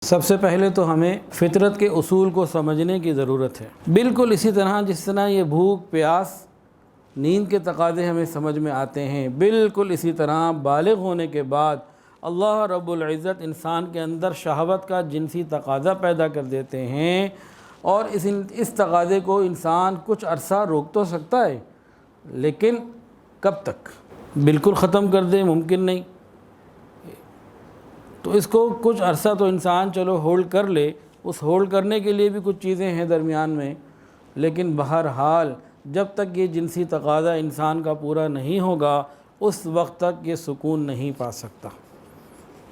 سب سے پہلے تو ہمیں فطرت کے اصول کو سمجھنے کی ضرورت ہے۔ بالکل اسی طرح جس طرح یہ بھوک پیاس نیند کے تقاضے ہمیں سمجھ میں آتے ہیں، بالکل اسی طرح بالغ ہونے کے بعد اللہ رب العزت انسان کے اندر شہوت کا جنسی تقاضا پیدا کر دیتے ہیں، اور اس تقاضے کو انسان کچھ عرصہ روک تو سکتا ہے، لیکن کب تک بالکل ختم کر دے ممکن نہیں۔ تو اس کو کچھ عرصہ تو انسان چلو ہولڈ کر لے، اس ہولڈ کرنے کے لیے بھی کچھ چیزیں ہیں درمیان میں، لیکن بہرحال جب تک یہ جنسی تقاضا انسان کا پورا نہیں ہوگا اس وقت تک یہ سکون نہیں پا سکتا،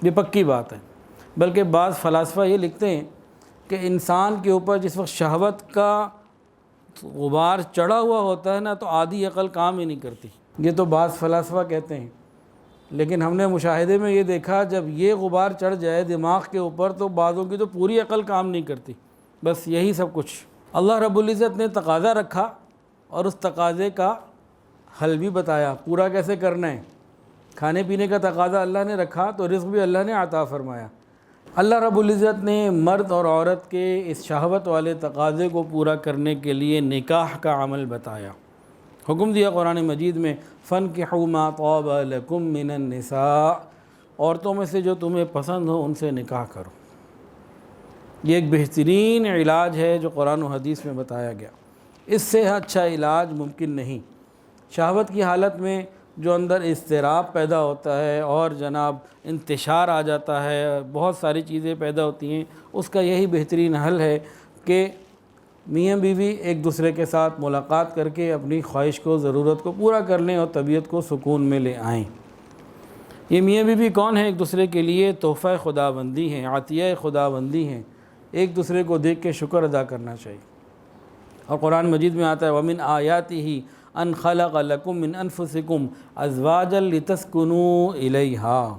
یہ پکی بات ہے۔ بلکہ بعض فلاسفہ یہ لکھتے ہیں کہ انسان کے اوپر جس وقت شہوت کا غبار چڑھا ہوا ہوتا ہے نا، تو آدھی عقل کام ہی نہیں کرتی۔ یہ تو بعض فلاسفہ کہتے ہیں، لیکن ہم نے مشاہدے میں یہ دیکھا جب یہ غبار چڑھ جائے دماغ کے اوپر تو بعضوں کی تو پوری عقل کام نہیں کرتی، بس یہی سب کچھ۔ اللہ رب العزت نے تقاضا رکھا اور اس تقاضے کا حل بھی بتایا، پورا کیسے کرنا ہے۔ کھانے پینے کا تقاضا اللہ نے رکھا تو رزق بھی اللہ نے عطا فرمایا۔ اللہ رب العزت نے مرد اور عورت کے اس شہوت والے تقاضے کو پورا کرنے کے لیے نکاح کا عمل بتایا، حکم دیا قرآن مجید میں، فَانْكِحُوا مَا طَابَ لَكُم مِّنَ النِّسَاءِ، عورتوں میں سے جو تمہیں پسند ہو ان سے نکاح کرو۔ یہ ایک بہترین علاج ہے جو قرآن و حدیث میں بتایا گیا، اس سے اچھا علاج ممکن نہیں۔ شہوت کی حالت میں جو اندر اضطراب پیدا ہوتا ہے اور جناب انتشار آ جاتا ہے، بہت ساری چیزیں پیدا ہوتی ہیں، اس کا یہی بہترین حل ہے کہ میاں بیوی ایک دوسرے کے ساتھ ملاقات کر کے اپنی خواہش کو ضرورت کو پورا کر لیں اور طبیعت کو سکون میں لے آئیں۔ یہ میاں بیوی کون ہیں؟ ایک دوسرے کے لیے تحفہ خداوندی ہیں، عطیہ خداوندی ہیں، ایک دوسرے کو دیکھ کے شکر ادا کرنا چاہیے۔ اور قرآن مجید میں آتا ہے وَمِنْ آیَاتِهِ أَنْ خَلَقَ لَكُم مِّنْ أَنفُسِكُمْ أَزْوَاجًا لِتَسْكُنُوا إِلَيْهَا،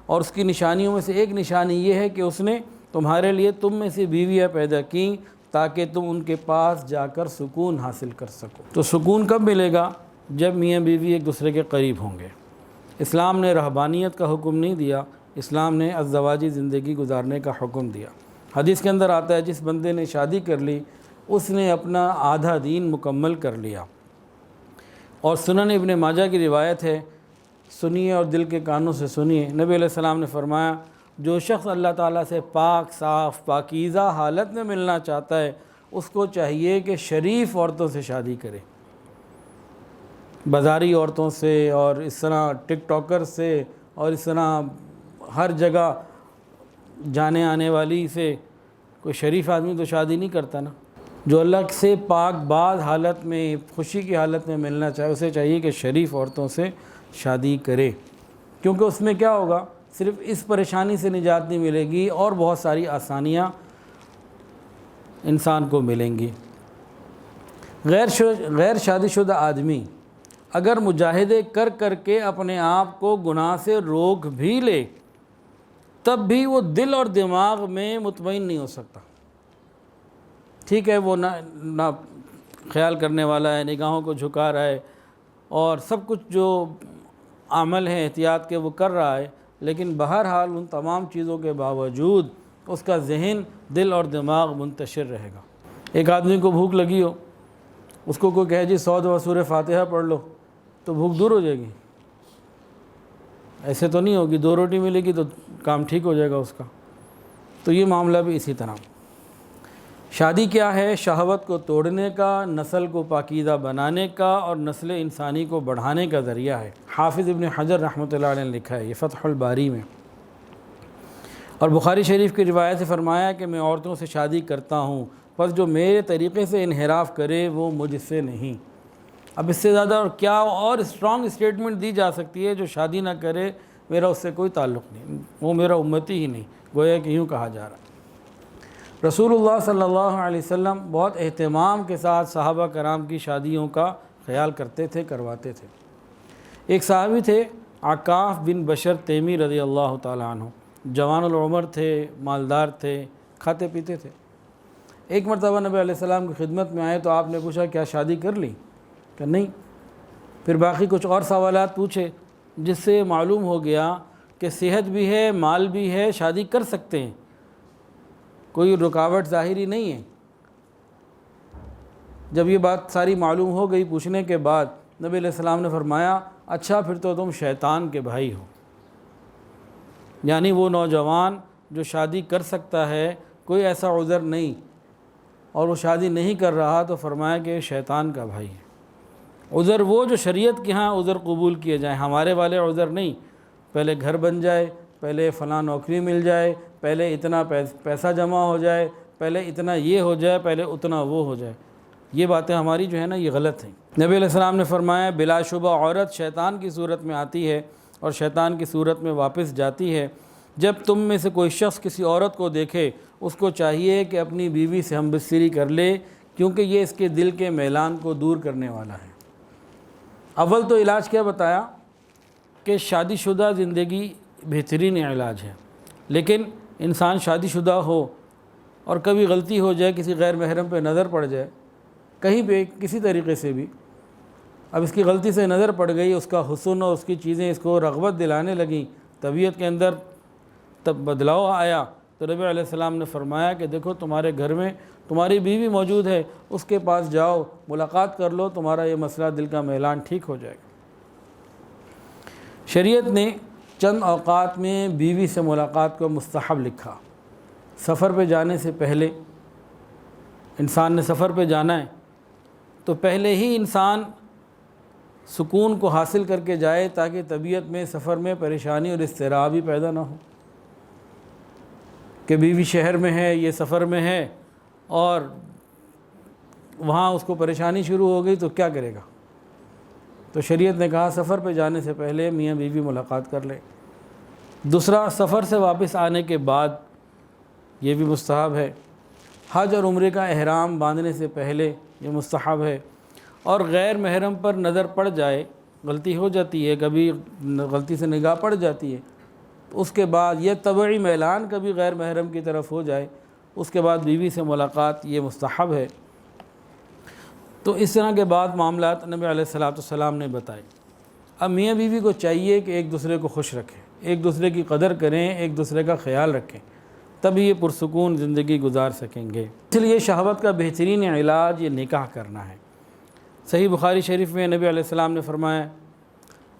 اور اس کی نشانیوں میں سے ایک نشانی یہ ہے کہ اس نے تمہارے لیے تم میں سے بیویاں پیدا کیں تاکہ تم ان کے پاس جا کر سکون حاصل کر سکو۔ تو سکون کب ملے گا؟ جب میاں بیوی ایک دوسرے کے قریب ہوں گے۔ اسلام نے رہبانیت کا حکم نہیں دیا، اسلام نے ازدواجی زندگی گزارنے کا حکم دیا۔ حدیث کے اندر آتا ہے جس بندے نے شادی کر لی اس نے اپنا آدھا دین مکمل کر لیا۔ اور سنن ابن ماجہ کی روایت ہے، سنیے اور دل کے کانوں سے سنیے، نبی علیہ السلام نے فرمایا جو شخص اللہ تعالیٰ سے پاک صاف پاکیزہ حالت میں ملنا چاہتا ہے اس کو چاہیے کہ شریف عورتوں سے شادی کرے، بازاری عورتوں سے اور اس طرح ٹک ٹاکر سے اور اس طرح ہر جگہ جانے آنے والی سے کوئی شریف آدمی تو شادی نہیں کرتا نا۔ جو اللہ سے پاک باز حالت میں خوشی کی حالت میں ملنا چاہے اسے چاہیے کہ شریف عورتوں سے شادی کرے، کیونکہ اس میں کیا ہوگا، صرف اس پریشانی سے نجات نہیں ملے گی اور بہت ساری آسانیاں انسان کو ملیں گی۔ غیر شادی شدہ آدمی اگر مجاہدے کر کر کے اپنے آپ کو گناہ سے روک بھی لے تب بھی وہ دل اور دماغ میں مطمئن نہیں ہو سکتا۔ ٹھیک ہے وہ نہ خیال کرنے والا ہے، نگاہوں کو جھکا رہا ہے اور سب کچھ جو عمل ہے احتیاط کے وہ کر رہا ہے، لیکن بہرحال ان تمام چیزوں کے باوجود اس کا ذہن دل اور دماغ منتشر رہے گا۔ ایک آدمی کو بھوک لگی ہو، اس کو کوئی کہے جی 100 دفعہ سورہ فاتحہ پڑھ لو تو بھوک دور ہو جائے گی؟ ایسے تو نہیں ہوگی، 2 روٹی ملے گی تو کام ٹھیک ہو جائے گا اس کا۔ تو یہ معاملہ بھی اسی طرح۔ شادی کیا ہے؟ شہوت کو توڑنے کا، نسل کو پاکیزہ بنانے کا اور نسل انسانی کو بڑھانے کا ذریعہ ہے۔ حافظ ابن حجر رحمۃ اللہ علیہ نے لکھا ہے یہ فتح الباری میں، اور بخاری شریف کی روایت سے فرمایا کہ میں عورتوں سے شادی کرتا ہوں، پس جو میرے طریقے سے انحراف کرے وہ مجھ سے نہیں۔ اب اس سے زیادہ اور کیا اور اسٹرانگ اسٹیٹمنٹ دی جا سکتی ہے؟ جو شادی نہ کرے میرا اس سے کوئی تعلق نہیں، وہ میرا امتی ہی نہیں، گویا کہ یوں کہا جا رہا۔ رسول اللہ صلی اللہ علیہ وسلم بہت اہتمام کے ساتھ صحابہ کرام کی شادیوں کا خیال کرتے تھے، کرواتے تھے۔ ایک صحابی تھے عکاف بن بشر تیمی رضی اللہ تعالیٰ عنہ، جوان العمر تھے، مالدار تھے، کھاتے پیتے تھے۔ ایک مرتبہ نبی علیہ السلام کی خدمت میں آئے تو آپ نے پوچھا کیا شادی کر لی؟ کہ نہیں۔ پھر باقی کچھ اور سوالات پوچھے جس سے معلوم ہو گیا کہ صحت بھی ہے، مال بھی ہے، شادی کر سکتے ہیں، کوئی رکاوٹ ظاہری نہیں ہے۔ جب یہ بات ساری معلوم ہو گئی پوچھنے کے بعد، نبی علیہ السلام نے فرمایا اچھا پھر تو تم شیطان کے بھائی ہو۔ یعنی وہ نوجوان جو شادی کر سکتا ہے، کوئی ایسا عذر نہیں، اور وہ شادی نہیں کر رہا، تو فرمایا کہ شیطان کا بھائی ہے۔ عذر وہ جو شریعت کے ہاں عذر قبول کیے جائیں، ہمارے والے عذر نہیں، پہلے گھر بن جائے، پہلے فلاں نوکری مل جائے، پہلے اتنا پیسہ جمع ہو جائے، پہلے اتنا یہ ہو جائے، پہلے اتنا وہ ہو جائے، یہ باتیں ہماری جو ہے نا یہ غلط ہیں۔ نبی علیہ السلام نے فرمایا بلا شبہ عورت شیطان کی صورت میں آتی ہے اور شیطان کی صورت میں واپس جاتی ہے۔ جب تم میں سے کوئی شخص کسی عورت کو دیکھے، اس کو چاہیے کہ اپنی بیوی سے ہم بستری کر لے، کیونکہ یہ اس کے دل کے میلان کو دور کرنے والا ہے۔ اول تو علاج کیا بتایا کہ شادی شدہ زندگی بہترین علاج ہے، لیکن انسان شادی شدہ ہو اور کبھی غلطی ہو جائے، کسی غیر محرم پہ نظر پڑ جائے کہیں پہ کسی طریقے سے بھی، اب اس کی غلطی سے نظر پڑ گئی، اس کا حسن اور اس کی چیزیں اس کو رغبت دلانے لگیں، طبیعت کے اندر تب بدلاؤ آیا، تو نبی علیہ السلام نے فرمایا کہ دیکھو تمہارے گھر میں تمہاری بیوی موجود ہے، اس کے پاس جاؤ، ملاقات کر لو، تمہارا یہ مسئلہ دل کا میلان ٹھیک ہو جائے گا۔ شریعت نے چند اوقات میں بیوی سے ملاقات کو مستحب لکھا۔ سفر پہ جانے سے پہلے، انسان نے سفر پہ جانا ہے تو پہلے ہی انسان سکون کو حاصل کر کے جائے، تاکہ طبیعت میں سفر میں پریشانی اور اضطراب بھی پیدا نہ ہو کہ بیوی شہر میں ہے، یہ سفر میں ہے، اور وہاں اس کو پریشانی شروع ہو گئی تو کیا کرے گا۔ تو شریعت نے کہا سفر پہ جانے سے پہلے میاں بیوی ملاقات کر لیں۔ دوسرا، سفر سے واپس آنے کے بعد، یہ بھی مستحب ہے۔ حج اور عمرے کا احرام باندھنے سے پہلے یہ مستحب ہے۔ اور غیر محرم پر نظر پڑ جائے، غلطی ہو جاتی ہے، کبھی غلطی سے نگاہ پڑ جاتی ہے، تو اس کے بعد یہ طبعی میلان کبھی غیر محرم کی طرف ہو جائے، اس کے بعد بیوی سے ملاقات یہ مستحب ہے۔ تو اس طرح کے بعد معاملات نبی علیہ السلام نے بتائے۔ اب میاں بیوی کو چاہیے کہ ایک دوسرے کو خوش رکھیں، ایک دوسرے کی قدر کریں، ایک دوسرے کا خیال رکھیں، تب یہ پرسکون زندگی گزار سکیں گے۔ اس لیے شہوت کا بہترین علاج یہ نکاح کرنا ہے۔ صحیح بخاری شریف میں نبی علیہ السلام نے فرمایا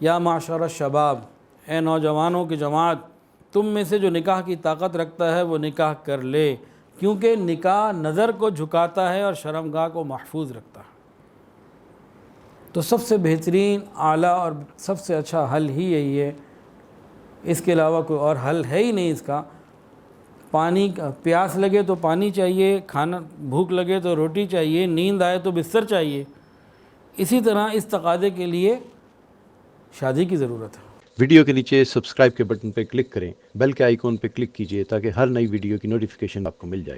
یا معشر الشباب، اے نوجوانوں کی جماعت، تم میں سے جو نکاح کی طاقت رکھتا ہے وہ نکاح کر لے، کیونکہ نکاح نظر کو جھکاتا ہے اور شرمگاہ کو محفوظ رکھتا ہے۔ تو سب سے بہترین، اعلیٰ اور سب سے اچھا حل ہی یہی ہے، اس کے علاوہ کوئی اور حل ہے ہی نہیں اس کا۔ پانی کا پیاس لگے تو پانی چاہیے، کھانا بھوک لگے تو روٹی چاہیے، نیند آئے تو بستر چاہیے، اسی طرح اس تقاضے کے لیے شادی کی ضرورت ہے۔ ویڈیو کے نیچے سبسکرائب کے بٹن پہ کلک کریں، بیل کے آئیکن پہ کلک کیجئے تاکہ ہر نئی ویڈیو کی نوٹیفیکیشن آپ کو مل جائے۔